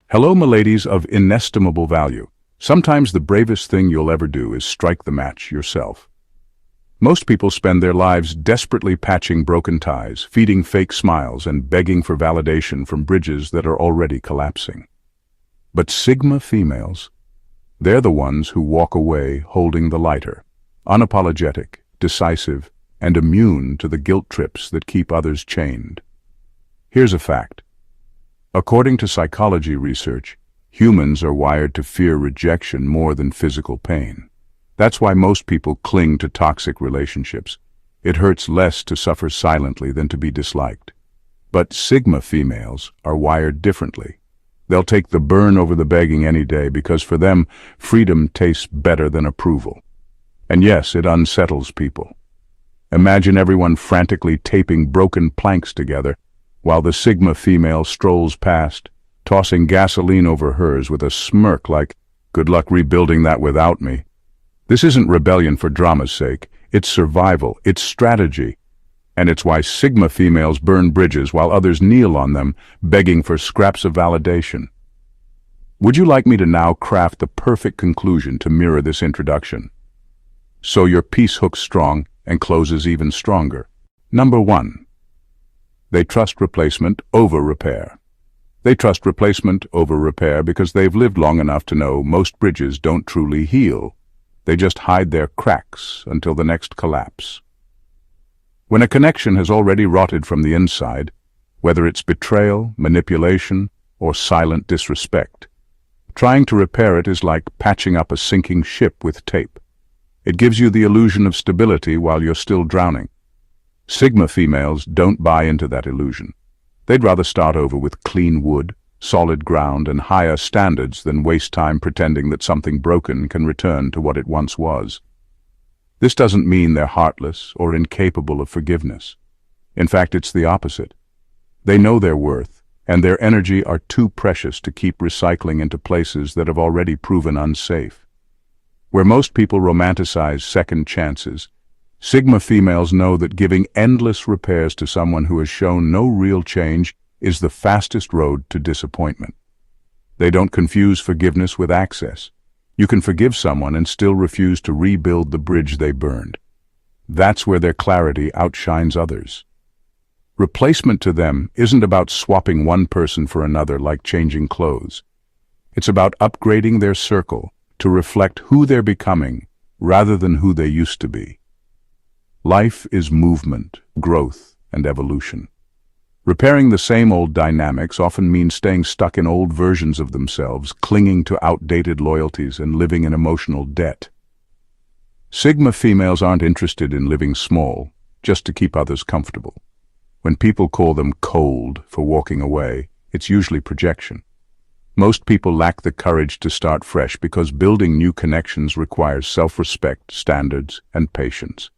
Hello, miladies of inestimable value. Sometimes the bravest thing you'll ever do is strike the match yourself. Most people spend their lives desperately patching broken ties, feeding fake smiles, and begging for validation from bridges that are already collapsing. But Sigma females, they're the ones who walk away holding the lighter, unapologetic, decisive, and immune to the guilt trips that keep others chained. Here's a fact. According to psychology research, humans are wired to fear rejection more than physical pain. That's why most people cling to toxic relationships. It hurts less to suffer silently than to be disliked. But Sigma females are wired differently. They'll take the burn over the begging any day because for them, freedom tastes better than approval. And yes, it unsettles people. Imagine everyone frantically taping broken planks together, while the Sigma female strolls past, tossing gasoline over hers with a smirk like, "Good luck rebuilding that without me." This isn't rebellion for drama's sake, it's survival, it's strategy. And it's why Sigma females burn bridges while others kneel on them, begging for scraps of validation. Would you like me to now craft the perfect conclusion to mirror this introduction, so your peace hooks strong and closes even stronger? Number 1. They trust replacement over repair. They trust replacement over repair because they've lived long enough to know most bridges don't truly heal. They just hide their cracks until the next collapse. When a connection has already rotted from the inside, whether it's betrayal, manipulation, or silent disrespect, trying to repair it is like patching up a sinking ship with tape. It gives you the illusion of stability while you're still drowning. Sigma females don't buy into that illusion. They'd rather start over with clean wood, solid ground, and higher standards than waste time pretending that something broken can return to what it once was. This doesn't mean they're heartless or incapable of forgiveness. In fact, it's the opposite. They know their worth, and their energy are too precious to keep recycling into places that have already proven unsafe. Where most people romanticize second chances, Sigma females know that giving endless repairs to someone who has shown no real change is the fastest road to disappointment. They don't confuse forgiveness with access. You can forgive someone and still refuse to rebuild the bridge they burned. That's where their clarity outshines others. Replacement to them isn't about swapping one person for another like changing clothes. It's about upgrading their circle to reflect who they're becoming rather than who they used to be. Life is movement, growth, and evolution. Repairing the same old dynamics often means staying stuck in old versions of themselves, clinging to outdated loyalties, and living in emotional debt. Sigma females aren't interested in living small, just to keep others comfortable. When people call them cold for walking away, it's usually projection. Most people lack the courage to start fresh because building new connections requires self-respect, standards, and patience.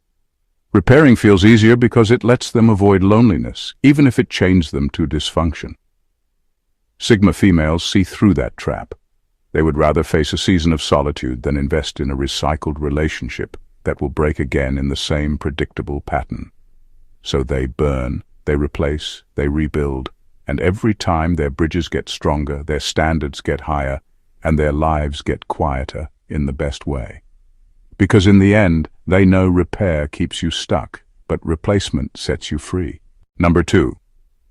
Repairing feels easier because it lets them avoid loneliness, even if it chains them to dysfunction. Sigma females see through that trap. They would rather face a season of solitude than invest in a recycled relationship that will break again in the same predictable pattern. So they burn, they replace, they rebuild, and every time their bridges get stronger, their standards get higher, and their lives get quieter in the best way. Because in the end, they know repair keeps you stuck, but replacement sets you free. Number 2.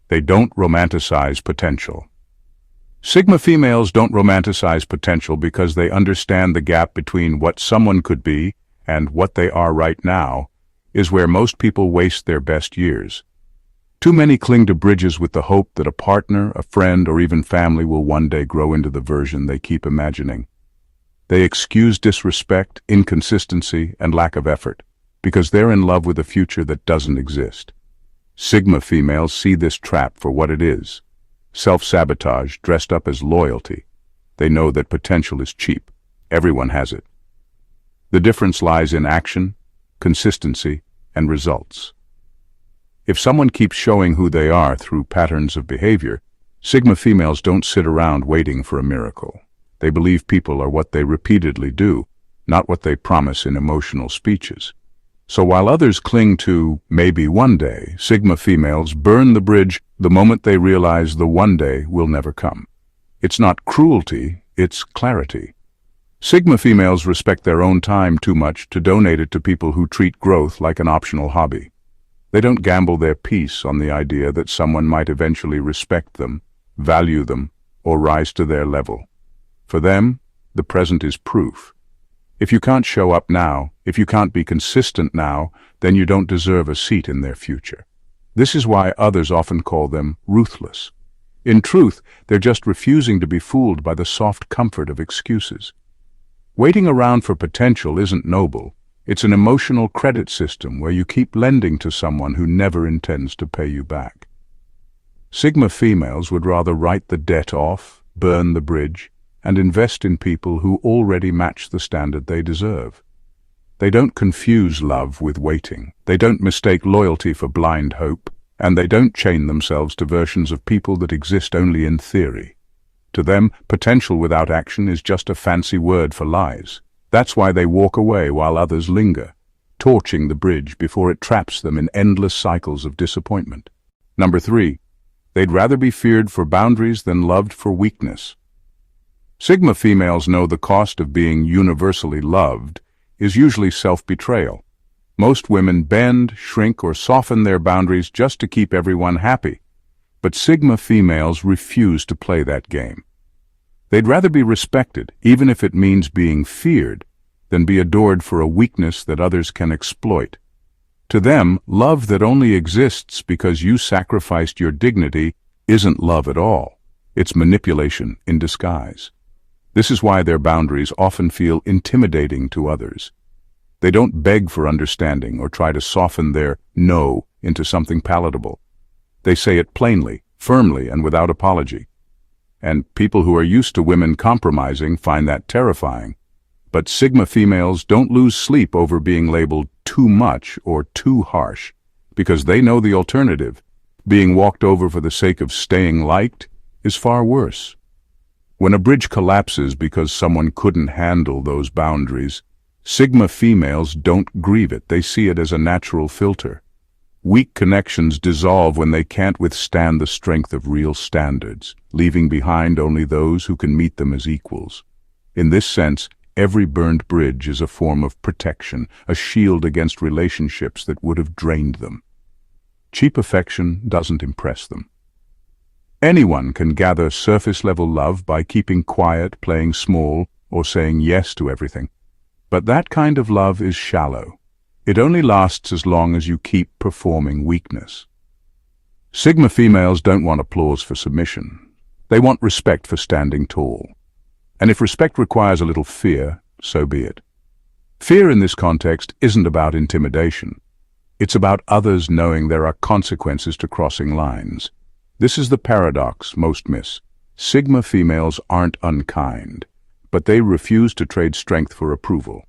They don't romanticize potential. Sigma females don't romanticize potential because they understand the gap between what someone could be and what they are right now is where most people waste their best years. Too many cling to bridges with the hope that a partner, a friend, or even family will one day grow into the version they keep imagining. They excuse disrespect, inconsistency, and lack of effort because they're in love with a future that doesn't exist. Sigma females see this trap for what it is: self-sabotage dressed up as loyalty. They know that potential is cheap. Everyone has it. The difference lies in action, consistency, and results. If someone keeps showing who they are through patterns of behavior, Sigma females don't sit around waiting for a miracle. They believe people are what they repeatedly do, not what they promise in emotional speeches. So while others cling to maybe one day, Sigma females burn the bridge the moment they realize the one day will never come. It's not cruelty, it's clarity. Sigma females respect their own time too much to donate it to people who treat growth like an optional hobby. They don't gamble their peace on the idea that someone might eventually respect them, value them, or rise to their level. For them, the present is proof. If you can't show up now, if you can't be consistent now, then you don't deserve a seat in their future. This is why others often call them ruthless. In truth, they're just refusing to be fooled by the soft comfort of excuses. Waiting around for potential isn't noble. It's an emotional credit system where you keep lending to someone who never intends to pay you back. Sigma females would rather write the debt off, burn the bridge, and invest in people who already match the standard they deserve. They don't confuse love with waiting. They don't mistake loyalty for blind hope, and they don't chain themselves to versions of people that exist only in theory. To them, potential without action is just a fancy word for lies. That's why they walk away while others linger, torching the bridge before it traps them in endless cycles of disappointment. Number 3, they'd rather be feared for boundaries than loved for weakness. Sigma females know the cost of being universally loved is usually self-betrayal. Most women bend, shrink, or soften their boundaries just to keep everyone happy. But Sigma females refuse to play that game. They'd rather be respected, even if it means being feared, than be adored for a weakness that others can exploit. To them, love that only exists because you sacrificed your dignity isn't love at all. It's manipulation in disguise. This is why their boundaries often feel intimidating to others. They don't beg for understanding or try to soften their no into something palatable. They say it plainly, firmly, and without apology. And people who are used to women compromising find that terrifying. But Sigma females don't lose sleep over being labeled too much or too harsh, because they know the alternative. Being walked over for the sake of staying liked is far worse. When a bridge collapses because someone couldn't handle those boundaries, Sigma females don't grieve it. They see it as a natural filter. Weak connections dissolve when they can't withstand the strength of real standards, leaving behind only those who can meet them as equals. In this sense, every burned bridge is a form of protection, a shield against relationships that would have drained them. Cheap affection doesn't impress them. Anyone can gather surface-level love by keeping quiet, playing small, or saying yes to everything. But that kind of love is shallow. It only lasts as long as you keep performing weakness. Sigma females don't want applause for submission. They want respect for standing tall. And if respect requires a little fear, so be it. Fear in this context isn't about intimidation. It's about others knowing there are consequences to crossing lines. This is the paradox most miss. Sigma females aren't unkind, but they refuse to trade strength for approval.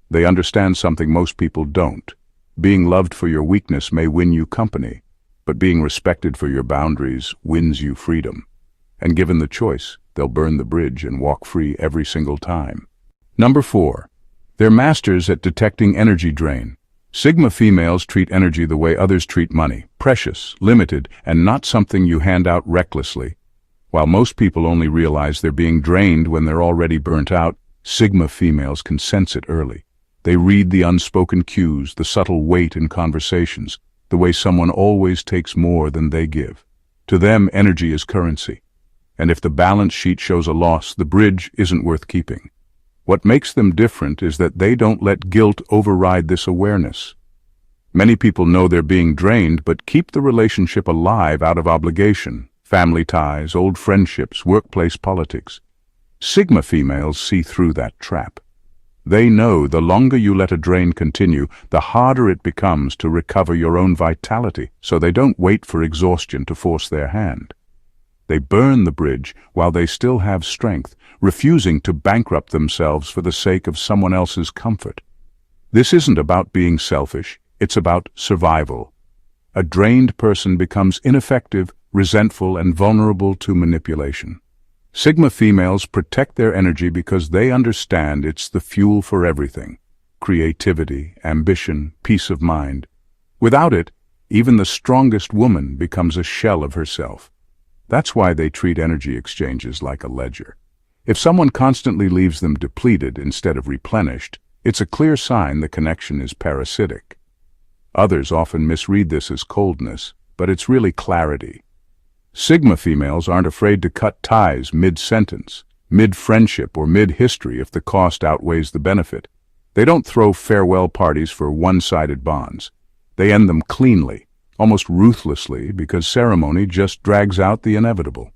They understand something most people don't. Being loved for your weakness may win you company, but being respected for your boundaries wins you freedom. And given the choice, they'll burn the bridge and walk free every single time. Number 4, they're masters at detecting energy drain. Sigma females treat energy the way others treat money, precious, limited, and not something you hand out recklessly. While most people only realize they're being drained when they're already burnt out, Sigma females can sense it early. They read the unspoken cues, the subtle weight in conversations, the way someone always takes more than they give. To them, energy is currency. And if the balance sheet shows a loss, the bridge isn't worth keeping. What makes them different is that they don't let guilt override this awareness. Many people know they're being drained, but keep the relationship alive out of obligation. Family ties, old friendships, workplace politics. Sigma females see through that trap. They know the longer you let a drain continue, the harder it becomes to recover your own vitality, so they don't wait for exhaustion to force their hand. They burn the bridge while they still have strength, refusing to bankrupt themselves for the sake of someone else's comfort. This isn't about being selfish, it's about survival. A drained person becomes ineffective, resentful, and vulnerable to manipulation. Sigma females protect their energy because they understand it's the fuel for everything: creativity, ambition, peace of mind. Without it, even the strongest woman becomes a shell of herself. That's why they treat energy exchanges like a ledger. If someone constantly leaves them depleted instead of replenished, it's a clear sign the connection is parasitic. Others often misread this as coldness, but it's really clarity. Sigma females aren't afraid to cut ties mid-sentence, mid-friendship, or mid-history if the cost outweighs the benefit. They don't throw farewell parties for one-sided bonds. They end them cleanly, almost ruthlessly, because ceremony just drags out the inevitable.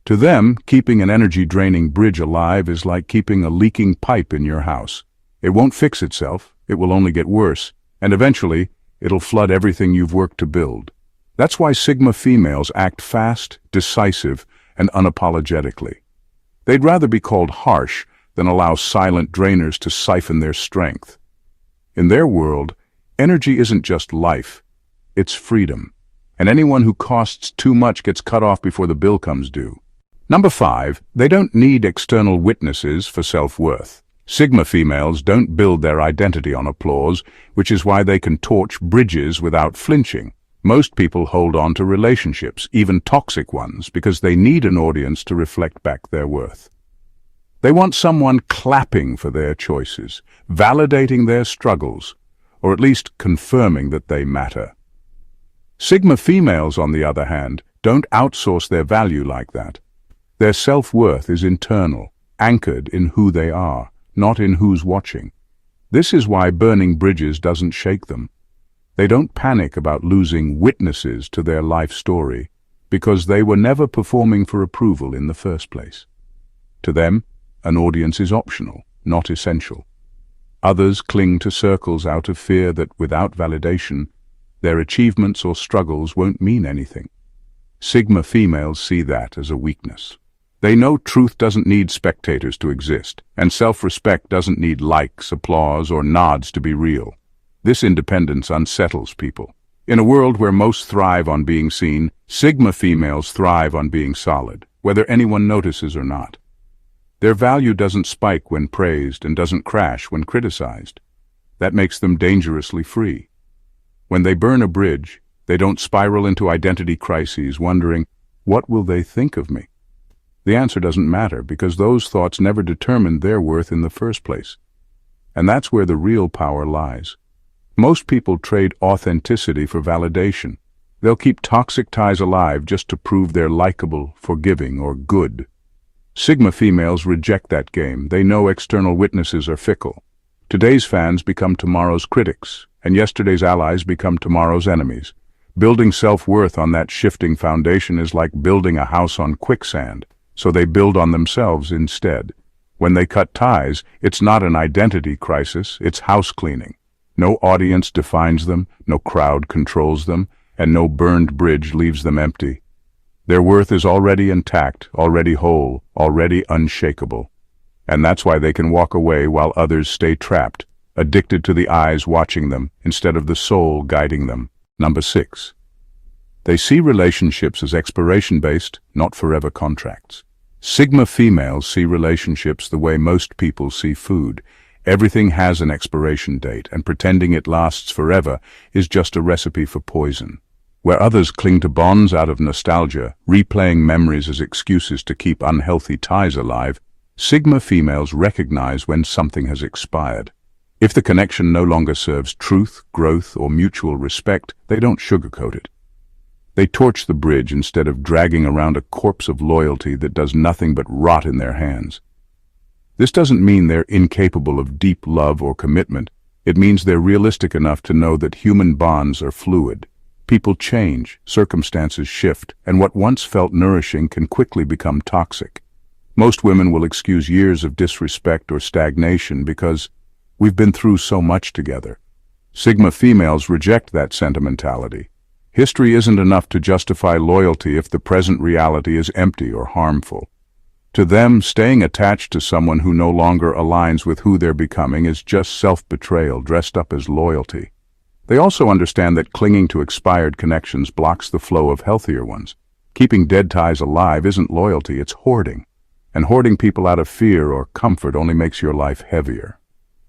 To them, keeping an energy-draining bridge alive is like keeping a leaking pipe in your house. It won't fix itself, it will only get worse, and eventually, it'll flood everything you've worked to build. That's why Sigma females act fast, decisive, and unapologetically. They'd rather be called harsh than allow silent drainers to siphon their strength. In their world, energy isn't just life, it's freedom. And anyone who costs too much gets cut off before the bill comes due. Number 5, they don't need external witnesses for self-worth. Sigma females don't build their identity on applause, which is why they can torch bridges without flinching. Most people hold on to relationships, even toxic ones, because they need an audience to reflect back their worth. They want someone clapping for their choices, validating their struggles, or at least confirming that they matter. Sigma females, on the other hand, don't outsource their value like that. Their self-worth is internal, anchored in who they are, not in who's watching. This is why burning bridges doesn't shake them. They don't panic about losing witnesses to their life story, because they were never performing for approval in the first place. To them, an audience is optional, not essential. Others cling to circles out of fear that, without validation, their achievements or struggles won't mean anything. Sigma females see that as a weakness. They know truth doesn't need spectators to exist, and self-respect doesn't need likes, applause, or nods to be real. This independence unsettles people. In a world where most thrive on being seen, Sigma females thrive on being solid, whether anyone notices or not. Their value doesn't spike when praised and doesn't crash when criticized. That makes them dangerously free. When they burn a bridge, they don't spiral into identity crises wondering, what will they think of me? The answer doesn't matter because those thoughts never determined their worth in the first place. And that's where the real power lies. Most people trade authenticity for validation. They'll keep toxic ties alive just to prove they're likable, forgiving, or good. Sigma females reject that game. They know external witnesses are fickle. Today's fans become tomorrow's critics, and yesterday's allies become tomorrow's enemies. Building self-worth on that shifting foundation is like building a house on quicksand, so they build on themselves instead. When they cut ties, it's not an identity crisis, it's house cleaning. No audience defines them, no crowd controls them, and no burned bridge leaves them empty. Their worth is already intact, already whole, already unshakable. And that's why they can walk away while others stay trapped, addicted to the eyes watching them instead of the soul guiding them. Number 6. They see relationships as expiration-based, not forever contracts. Sigma females see relationships the way most people see food. Everything has an expiration date, and pretending it lasts forever is just a recipe for poison. Where others cling to bonds out of nostalgia, replaying memories as excuses to keep unhealthy ties alive, Sigma females recognize when something has expired. If the connection no longer serves truth, growth, or mutual respect, they don't sugarcoat it. They torch the bridge instead of dragging around a corpse of loyalty that does nothing but rot in their hands. This doesn't mean they're incapable of deep love or commitment. It means they're realistic enough to know that human bonds are fluid. People change, circumstances shift, and what once felt nourishing can quickly become toxic. Most women will excuse years of disrespect or stagnation because we've been through so much together. Sigma females reject that sentimentality. History isn't enough to justify loyalty if the present reality is empty or harmful. To them, staying attached to someone who no longer aligns with who they're becoming is just self-betrayal dressed up as loyalty. They also understand that clinging to expired connections blocks the flow of healthier ones. Keeping dead ties alive isn't loyalty, it's hoarding. And hoarding people out of fear or comfort only makes your life heavier.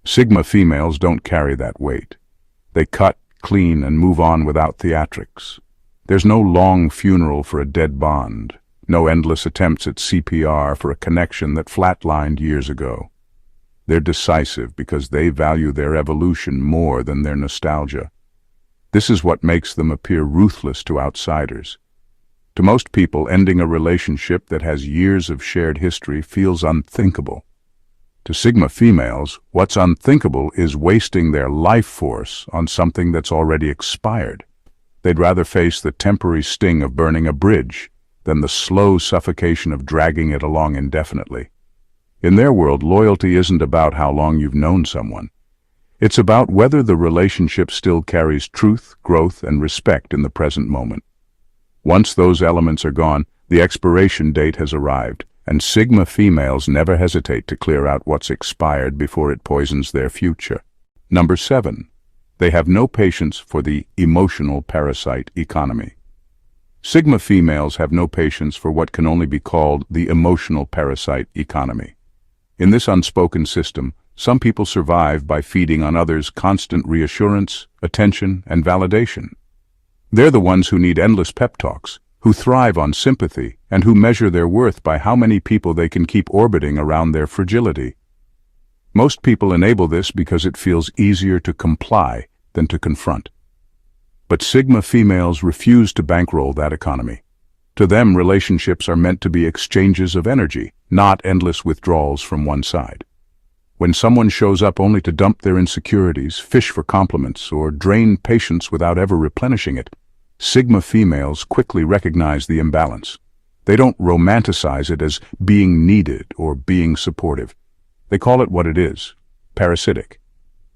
Sigma females don't carry that weight. They cut, clean, and move on without theatrics. There's no long funeral for a dead bond, no endless attempts at CPR for a connection that flatlined years ago. They're decisive because they value their evolution more than their nostalgia. This is what makes them appear ruthless to outsiders. To most people, ending a relationship that has years of shared history feels unthinkable. To Sigma females, what's unthinkable is wasting their life force on something that's already expired. They'd rather face the temporary sting of burning a bridge than the slow suffocation of dragging it along indefinitely. In their world, loyalty isn't about how long you've known someone. It's about whether the relationship still carries truth, growth, and respect in the present moment. Once those elements are gone, the expiration date has arrived, and Sigma females never hesitate to clear out what's expired before it poisons their future. Number 7. They have no patience for the emotional parasite economy. Sigma females have no patience for what can only be called the emotional parasite economy. In this unspoken system, some people survive by feeding on others' constant reassurance, attention, and validation. They're the ones who need endless pep talks, who thrive on sympathy, and who measure their worth by how many people they can keep orbiting around their fragility. Most people enable this because it feels easier to comply than to confront. But Sigma females refuse to bankroll that economy. To them, relationships are meant to be exchanges of energy, not endless withdrawals from one side. When someone shows up only to dump their insecurities, fish for compliments, or drain patience without ever replenishing it, Sigma females quickly recognize the imbalance. They don't romanticize it as being needed or being supportive. They call it what it is, parasitic.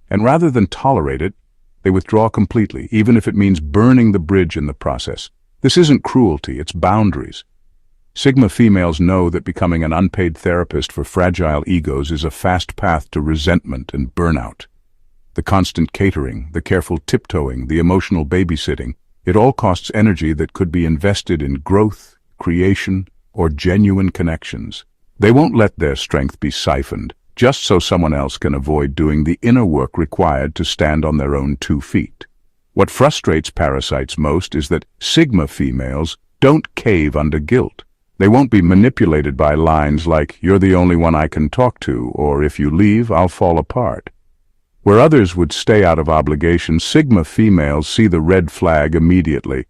And rather than tolerate it, they withdraw completely, even if it means burning the bridge in the process. This isn't cruelty, it's boundaries. Sigma females know that becoming an unpaid therapist for fragile egos is a fast path to resentment and burnout. The constant catering, the careful tiptoeing, the emotional babysitting, it all costs energy that could be invested in growth, creation, or genuine connections. They won't let their strength be siphoned, just so someone else can avoid doing the inner work required to stand on their own 2 feet. What frustrates parasites most is that Sigma females don't cave under guilt. They won't be manipulated by lines like, "You're the only one I can talk to," or "If you leave, I'll fall apart." Where others would stay out of obligation, Sigma females see the red flag immediately,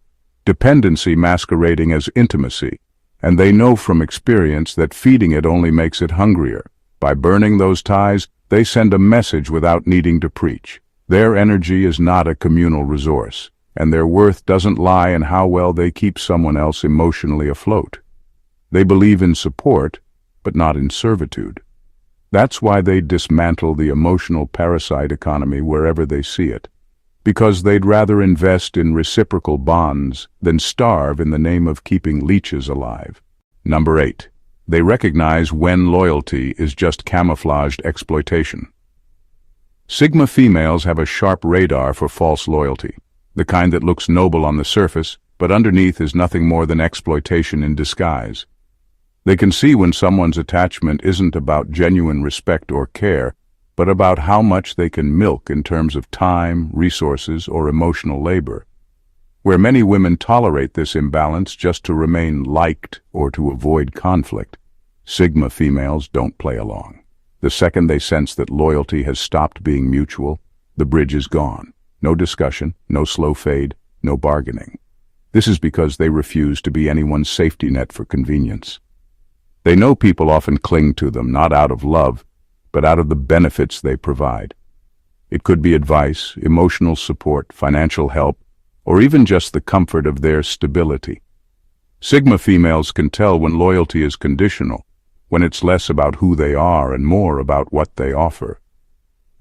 dependency masquerading as intimacy, and they know from experience that feeding it only makes it hungrier. By burning those ties, they send a message without needing to preach. Their energy is not a communal resource, and their worth doesn't lie in how well they keep someone else emotionally afloat. They believe in support, but not in servitude. That's why they dismantle the emotional parasite economy wherever they see it, because they'd rather invest in reciprocal bonds than starve in the name of keeping leeches alive. Number 8. They recognize when loyalty is just camouflaged exploitation. Sigma females have a sharp radar for false loyalty, the kind that looks noble on the surface, but underneath is nothing more than exploitation in disguise. They can see when someone's attachment isn't about genuine respect or care, but about how much they can milk in terms of time, resources, or emotional labor. Where many women tolerate this imbalance just to remain liked or to avoid conflict, Sigma females don't play along. The second they sense that loyalty has stopped being mutual, the bridge is gone. No discussion, no slow fade, no bargaining. This is because they refuse to be anyone's safety net for convenience. They know people often cling to them, not out of love, but out of the benefits they provide. It could be advice, emotional support, financial help, or even just the comfort of their stability. Sigma females can tell when loyalty is conditional, when it's less about who they are and more about what they offer.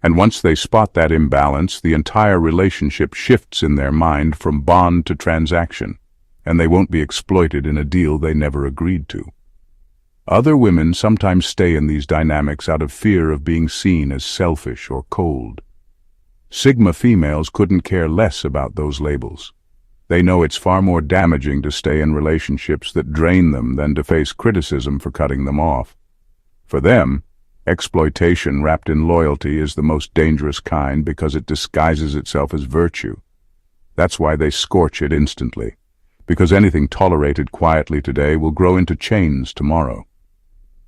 And once they spot that imbalance, the entire relationship shifts in their mind from bond to transaction, and they won't be exploited in a deal they never agreed to. Other women sometimes stay in these dynamics out of fear of being seen as selfish or cold. Sigma females couldn't care less about those labels. They know it's far more damaging to stay in relationships that drain them than to face criticism for cutting them off. For them, exploitation wrapped in loyalty is the most dangerous kind because it disguises itself as virtue. That's why they scorch it instantly. because anything tolerated quietly today will grow into chains tomorrow.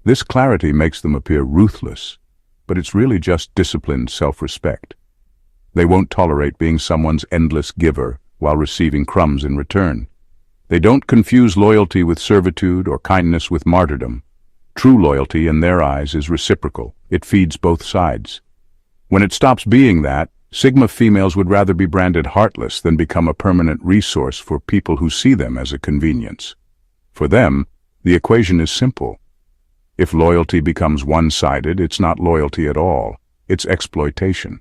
This clarity makes them appear ruthless, but it's really just disciplined self-respect. They won't tolerate being someone's endless giver while receiving crumbs in return. They don't confuse loyalty with servitude or kindness with martyrdom. True loyalty, in their eyes, is reciprocal. It feeds both sides. When it stops being that, Sigma females would rather be branded heartless than become a permanent resource for people who see them as a convenience. For them, the equation is simple. If loyalty becomes one-sided, it's not loyalty at all. It's exploitation.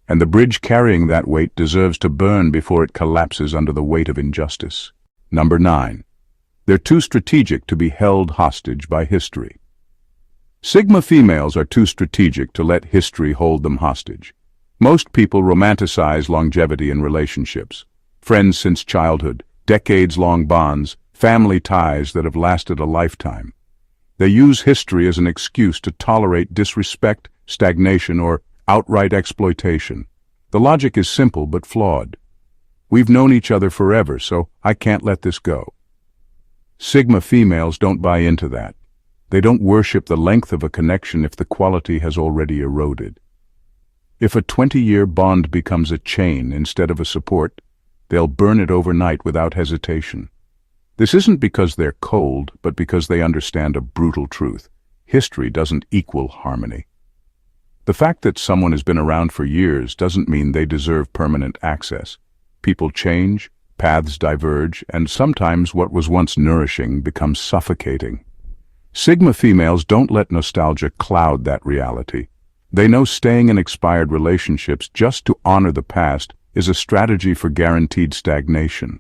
And the bridge carrying that weight deserves to burn before it collapses under the weight of injustice. Number 9. They're too strategic to be held hostage by history. Sigma females are too strategic to let history hold them hostage. Most people romanticize longevity in relationships. Friends since childhood, decades-long bonds, family ties that have lasted a lifetime. They use history as an excuse to tolerate disrespect, stagnation, or outright exploitation. The logic is simple but flawed. We've known each other forever, so I can't let this go. Sigma females don't buy into that. They don't worship the length of a connection if the quality has already eroded. If a 20-year bond becomes a chain instead of a support, they'll burn it overnight without hesitation. This isn't because they're cold, but because they understand a brutal truth. History doesn't equal harmony. The fact that someone has been around for years doesn't mean they deserve permanent access. People change, paths diverge, and sometimes what was once nourishing becomes suffocating. Sigma females don't let nostalgia cloud that reality. They know staying in expired relationships just to honor the past is a strategy for guaranteed stagnation.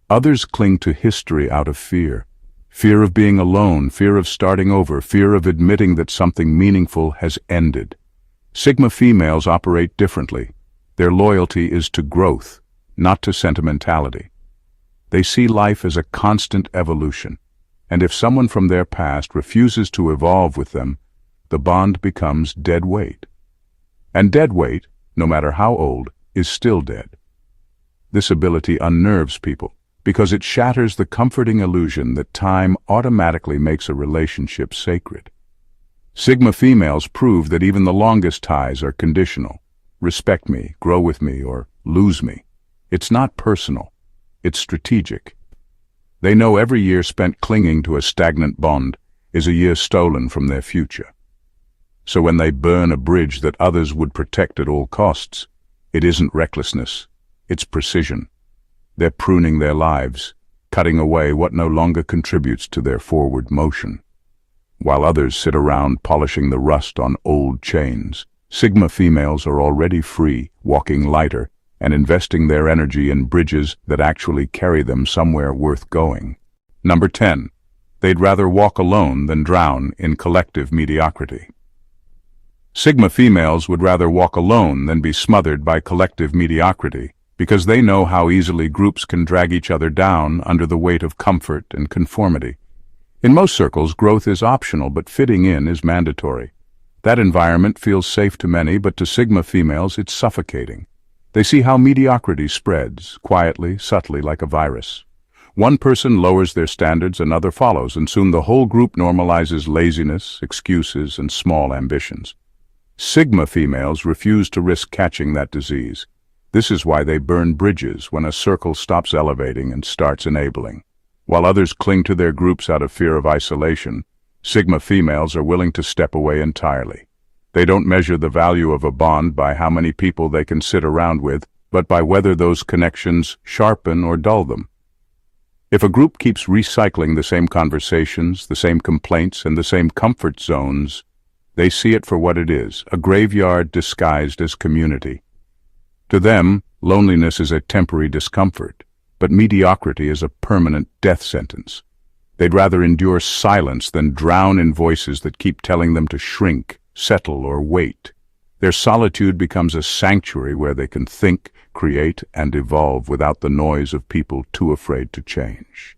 Others cling to history out of fear. Fear of being alone, fear of starting over, fear of admitting that something meaningful has ended. Sigma females operate differently. Their loyalty is to growth, not to sentimentality. They see life as a constant evolution, and if someone from their past refuses to evolve with them, the bond becomes dead weight. And dead weight, no matter how old, is still dead. This ability unnerves people because it shatters the comforting illusion that time automatically makes a relationship sacred. Sigma females prove that even the longest ties are conditional. Respect me, grow with me, or lose me. It's not personal. It's strategic. They know every year spent clinging to a stagnant bond is a year stolen from their future. So when they burn a bridge that others would protect at all costs, it isn't recklessness, it's precision. They're pruning their lives, cutting away what no longer contributes to their forward motion. While others sit around polishing the rust on old chains, Sigma females are already free, walking lighter, and investing their energy in bridges that actually carry them somewhere worth going. Number 10. They'd rather walk alone than drown in collective mediocrity. Sigma females would rather walk alone than be smothered by collective mediocrity, because they know how easily groups can drag each other down under the weight of comfort and conformity. In most circles, growth is optional, but fitting in is mandatory. That environment feels safe to many, but to Sigma females, it's suffocating. They see how mediocrity spreads, quietly, subtly, like a virus. One person lowers their standards, another follows, and soon the whole group normalizes laziness, excuses, and small ambitions. Sigma females refuse to risk catching that disease. This is why they burn bridges when a circle stops elevating and starts enabling. While others cling to their groups out of fear of isolation, Sigma females are willing to step away entirely. They don't measure the value of a bond by how many people they can sit around with, but by whether those connections sharpen or dull them. If a group keeps recycling the same conversations, the same complaints, and the same comfort zones, they see it for what it is, a graveyard disguised as community. To them, loneliness is a temporary discomfort, but mediocrity is a permanent death sentence. They'd rather endure silence than drown in voices that keep telling them to shrink, settle, or wait. Their solitude becomes a sanctuary where they can think, create, and evolve without the noise of people too afraid to change.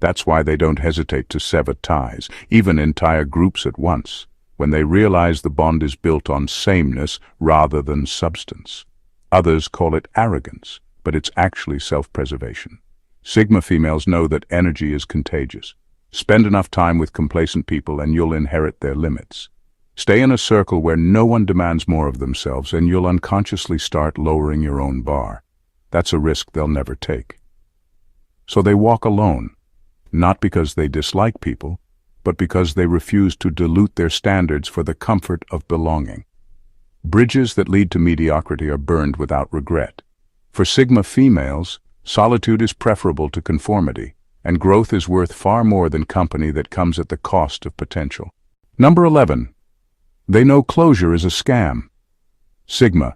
That's why they don't hesitate to sever ties, even entire groups at once, when they realize the bond is built on sameness rather than substance. Others call it arrogance, but it's actually self-preservation. Sigma females know that energy is contagious. Spend enough time with complacent people and you'll inherit their limits. Stay in a circle where no one demands more of themselves and you'll unconsciously start lowering your own bar. That's a risk they'll never take. So they walk alone, not because they dislike people, but because they refuse to dilute their standards for the comfort of belonging. Bridges that lead to mediocrity are burned without regret. For Sigma females, solitude is preferable to conformity, and growth is worth far more than company that comes at the cost of potential. Number 11. They know closure is a scam. Sigma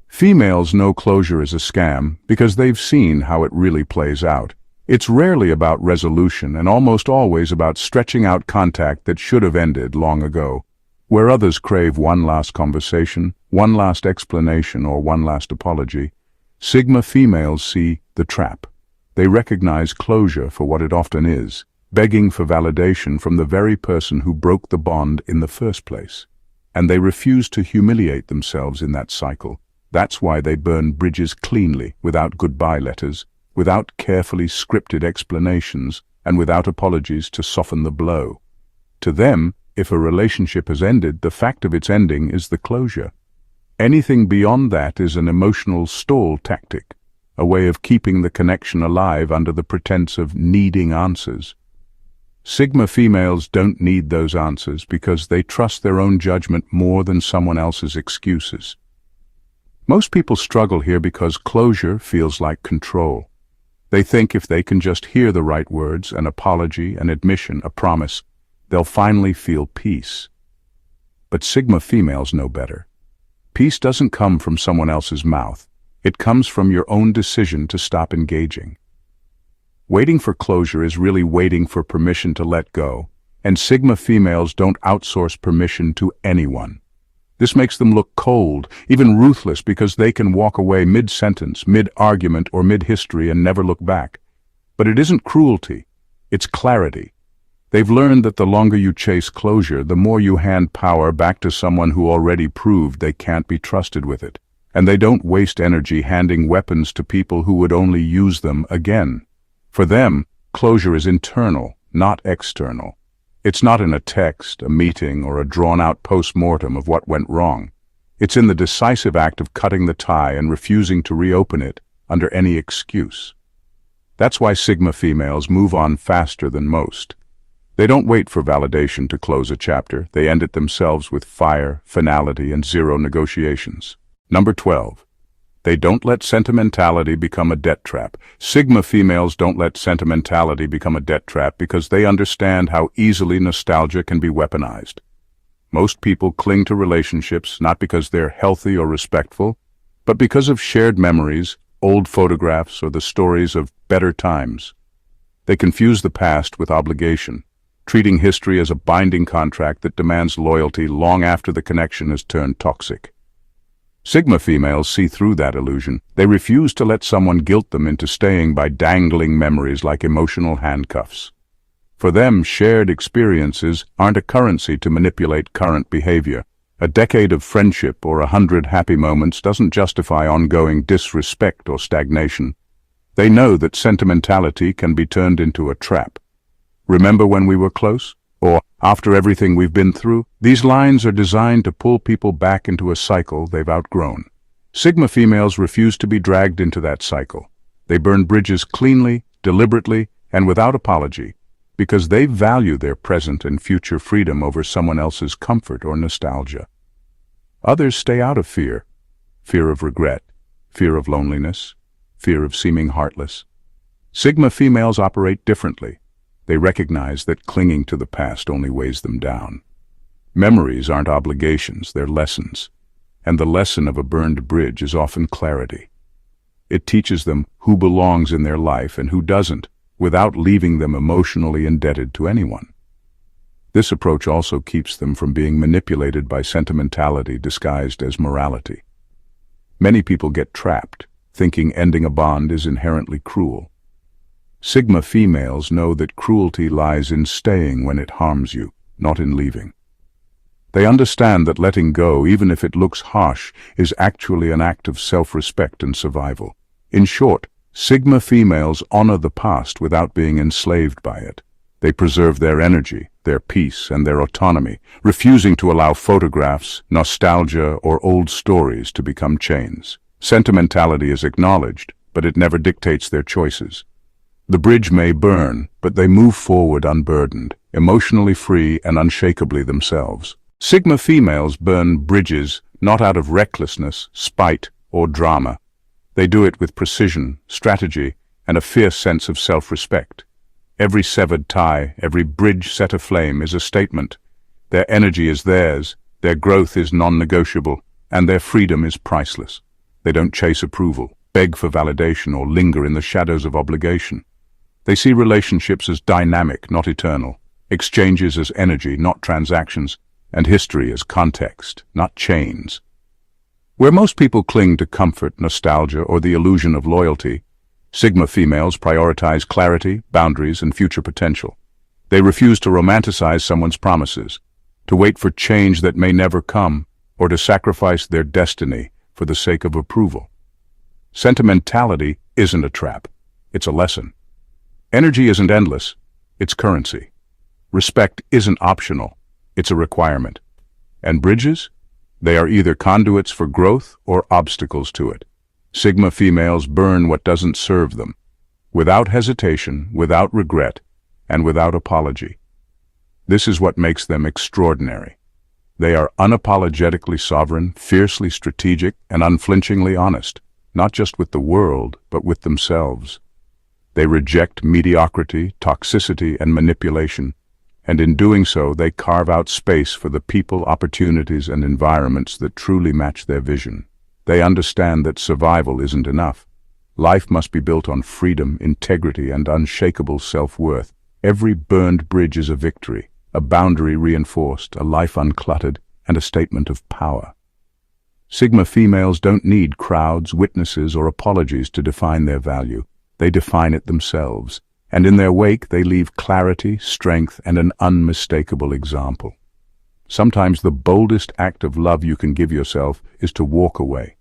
females know closure is a scam because they've seen how it really plays out. It's rarely about resolution and almost always about stretching out contact that should have ended long ago. Where others crave one last conversation, one last explanation, or one last apology, Sigma females see the trap. They recognize closure for what it often is, begging for validation from the very person who broke the bond in the first place. And they refuse to humiliate themselves in that cycle. That's why they burn bridges cleanly, without goodbye letters, without carefully scripted explanations, and without apologies to soften the blow. To them, if a relationship has ended, the fact of its ending is the closure. Anything beyond that is an emotional stall tactic, a way of keeping the connection alive under the pretense of needing answers. Sigma females don't need those answers because they trust their own judgment more than someone else's excuses. Most people struggle here because closure feels like control. They think if they can just hear the right words, an apology, an admission, a promise, they'll finally feel peace. But Sigma females know better. Peace doesn't come from someone else's mouth. It comes from your own decision to stop engaging. Waiting for closure is really waiting for permission to let go, and Sigma females don't outsource permission to anyone. This makes them look cold, even ruthless, because they can walk away mid-sentence, mid-argument, or mid-history and never look back. But it isn't cruelty, it's clarity. They've learned that the longer you chase closure, the more you hand power back to someone who already proved they can't be trusted with it. And they don't waste energy handing weapons to people who would only use them again. For them, closure is internal, not external. It's not in a text, a meeting, or a drawn-out post-mortem of what went wrong. It's in the decisive act of cutting the tie and refusing to reopen it under any excuse. That's why Sigma females move on faster than most. They don't wait for validation to close a chapter. They end it themselves with fire, finality, and zero negotiations. Number 12. They don't let sentimentality become a debt trap. Sigma females don't let sentimentality become a debt trap because they understand how easily nostalgia can be weaponized. Most people cling to relationships not because they're healthy or respectful, but because of shared memories, old photographs, or the stories of better times. They confuse the past with obligation, treating history as a binding contract that demands loyalty long after the connection has turned toxic. Sigma females see through that illusion. They refuse to let someone guilt them into staying by dangling memories like emotional handcuffs. For them, shared experiences aren't a currency to manipulate current behavior. A decade of friendship or 100 happy moments doesn't justify ongoing disrespect or stagnation. They know that sentimentality can be turned into a trap. Remember when we were close? Or, after everything we've been through? These lines are designed to pull people back into a cycle they've outgrown. Sigma females refuse to be dragged into that cycle. They burn bridges cleanly, deliberately, and without apology, because they value their present and future freedom over someone else's comfort or nostalgia. Others stay out of fear. Fear of regret, fear of loneliness, fear of seeming heartless. Sigma females operate differently. They recognize that clinging to the past only weighs them down. Memories aren't obligations, they're lessons. And the lesson of a burned bridge is often clarity. It teaches them who belongs in their life and who doesn't, without leaving them emotionally indebted to anyone. This approach also keeps them from being manipulated by sentimentality disguised as morality. Many people get trapped, thinking ending a bond is inherently cruel. Sigma females know that cruelty lies in staying when it harms you, not in leaving. They understand that letting go, even if it looks harsh, is actually an act of self-respect and survival. In short, Sigma females honor the past without being enslaved by it. They preserve their energy, their peace, and their autonomy, refusing to allow photographs, nostalgia, or old stories to become chains. Sentimentality is acknowledged, but it never dictates their choices. The bridge may burn, but they move forward unburdened, emotionally free and unshakably themselves. Sigma females burn bridges not out of recklessness, spite, or drama. They do it with precision, strategy, and a fierce sense of self-respect. Every severed tie, every bridge set aflame is a statement. Their energy is theirs, their growth is non-negotiable, and their freedom is priceless. They don't chase approval, beg for validation, or linger in the shadows of obligation. They see relationships as dynamic, not eternal, exchanges as energy, not transactions, and history as context, not chains. Where most people cling to comfort, nostalgia, or the illusion of loyalty, Sigma females prioritize clarity, boundaries, and future potential. They refuse to romanticize someone's promises, to wait for change that may never come, or to sacrifice their destiny for the sake of approval. Sentimentality isn't a trap, it's a lesson. Energy isn't endless, it's currency. Respect isn't optional, it's a requirement. And bridges? They are either conduits for growth or obstacles to it. Sigma females burn what doesn't serve them, without hesitation, without regret, and without apology. This is what makes them extraordinary. They are unapologetically sovereign, fiercely strategic, and unflinchingly honest, not just with the world, but with themselves. They reject mediocrity, toxicity, and manipulation, and in doing so, they carve out space for the people, opportunities, and environments that truly match their vision. They understand that survival isn't enough. Life must be built on freedom, integrity, and unshakable self-worth. Every burned bridge is a victory, a boundary reinforced, a life uncluttered, and a statement of power. Sigma females don't need crowds, witnesses, or apologies to define their value. They define it themselves, and in their wake they leave clarity, strength, and an unmistakable example. Sometimes the boldest act of love you can give yourself is to walk away.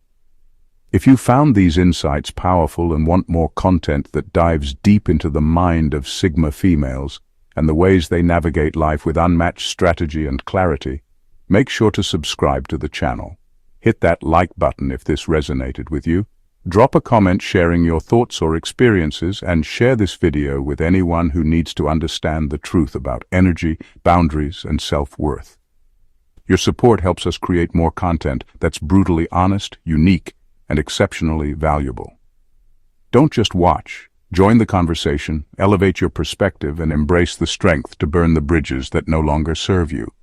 If you found these insights powerful and want more content that dives deep into the mind of Sigma females and the ways they navigate life with unmatched strategy and clarity, make sure to subscribe to the channel. Hit that like button if this resonated with you. Drop a comment sharing your thoughts or experiences, and share this video with anyone who needs to understand the truth about energy, boundaries, and self-worth. Your support helps us create more content that's brutally honest, unique, and exceptionally valuable. Don't just watch. Join the conversation, elevate your perspective, and embrace the strength to burn the bridges that no longer serve you.